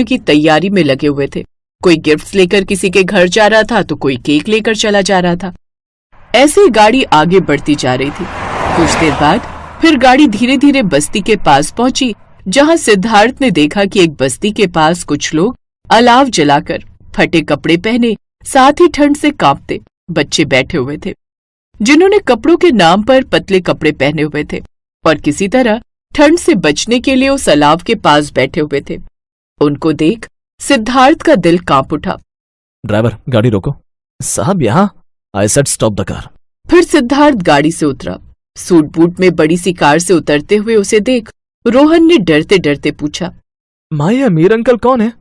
की तैयारी में लगे हुए थे। कोई गिफ्ट्स लेकर किसी के घर जा रहा था तो कोई केक लेकर चला जा रहा था। ऐसे ही गाड़ी आगे बढ़ती जा रही थी। कुछ देर बाद फिर गाड़ी धीरे धीरे बस्ती के पास पहुंची, जहां सिद्धार्थ ने देखा कि एक बस्ती के पास कुछ लोग अलाव जलाकर फटे कपड़े पहने, साथ ही ठंड से कांपते बच्चे बैठे हुए थे, जिन्होंने कपड़ों के नाम पर पतले कपड़े पहने हुए थे और किसी तरह ठंड से बचने के लिए उस अलाव के पास बैठे हुए थे। उनको देख सिद्धार्थ का दिल कांप उठा। ड्राइवर, गाड़ी रोको। साहब, यहाँ। I said stop the car. फिर सिद्धार्थ गाड़ी से उतरा। सूट बूट में बड़ी सी कार से उतरते हुए उसे देख रोहन ने डरते डरते पूछा, माँ, ये अमीर अंकल कौन है?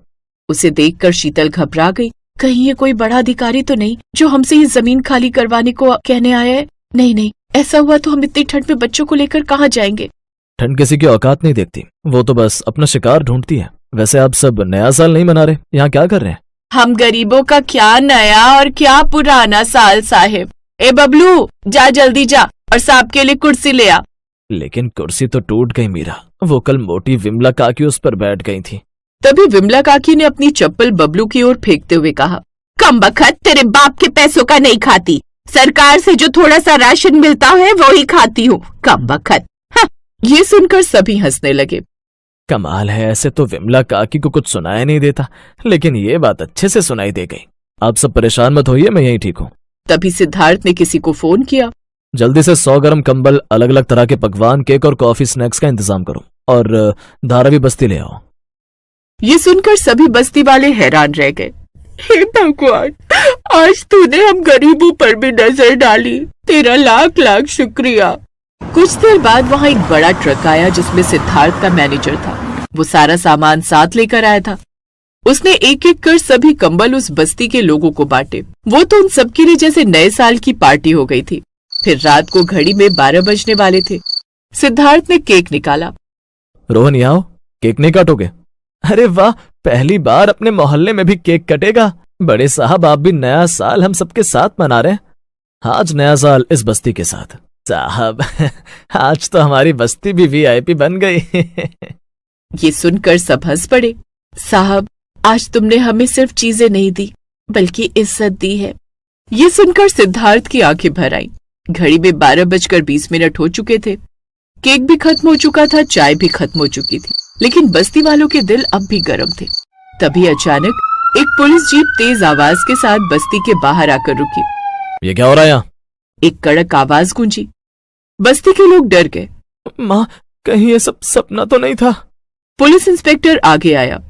उसे देखकर शीतल घबरा गई। कहीं ये कोई बड़ा अधिकारी तो नहीं जो हमसे ये जमीन खाली करवाने को कहने आया है? नहीं, ऐसा हुआ तो हम इतनी ठंड में बच्चों को लेकर कहाँ जाएंगे? ठंड किसी की औकात नहीं देखती, वो तो बस अपना शिकार ढूंढती है। वैसे आप सब नया साल नहीं मना रहे, यहाँ क्या कर रहे हैं? हम गरीबों का क्या नया और क्या पुराना साल साहिब। ए बबलू, जा जल्दी जा और साहब के लिए कुर्सी ले आ। लेकिन कुर्सी तो टूट गई मीरा, वो कल मोटी विमला काकी उस पर बैठ गई थी। तभी विमला काकी ने अपनी चप्पल बबलू की ओर फेंकते हुए कहा, कमबख्त, तेरे बाप के पैसों का नहीं खाती, सरकार से जो थोड़ा सा राशन मिलता है वो ही खाती हूँ, कमबख्त। ये सुनकर सभी हंसने लगे। कमाल है, ऐसे तो विमला काकी को कुछ सुनाई नहीं देता, लेकिन ये बात अच्छे से सुनाई दे गई। आप सब परेशान मत होइए, मैं यहीं ठीक हूँ। तभी सिद्धार्थ ने किसी को फोन किया। जल्दी से 100 गर्म कंबल, अलग अलग तरह के पकवान, केक और कॉफी स्नैक्स का इंतजाम करो, और धारावी बस्ती ले आओ। ये सुनकर सभी बस्ती वाले हैरान रह गए। हे भगवान, आज तूने हम गरीबों पर भी नजर डाली, तेरा लाख लाख शुक्रिया। कुछ देर बाद वहाँ एक बड़ा ट्रक आया जिसमें सिद्धार्थ का मैनेजर था। वो सारा सामान साथ लेकर आया था। उसने एक एक कर सभी कंबल उस बस्ती के लोगों को बांटे। वो तो उन सबके लिए जैसे नए साल की पार्टी हो गई थी। फिर रात को घड़ी में 12 बजने वाले थे। सिद्धार्थ ने केक निकाला। रोहन, यहाँ आओ, केक नहीं काटोगे? अरे वाह, पहली बार अपने मोहल्ले में भी केक कटेगा। बड़े साहब, आप भी नया साल हम सबके साथ मना रहे हैं। आज नया साल इस बस्ती के साथ। साहब, आज तो हमारी बस्ती भी वीआईपी बन गई। ये सुनकर सब हंस पड़े। साहब, आज तुमने हमें सिर्फ चीजें नहीं दी बल्कि इज्जत दी है। ये सुनकर सिद्धार्थ की आंखें भर आईं। घड़ी में 12:20 हो चुके थे। केक भी खत्म हो चुका था, चाय भी खत्म हो चुकी थी, लेकिन बस्ती वालों के दिल अब भी गर्म थे। तभी अचानक एक पुलिस जीप तेज आवाज के साथ बस्ती के बाहर आकर रुकी। ये क्या हो रहा है यहाँ? एक कड़क आवाज गूंजी। बस्ती के लोग डर गए। माँ, कहीं ये सब सपना तो नहीं था? पुलिस इंस्पेक्टर आगे आया।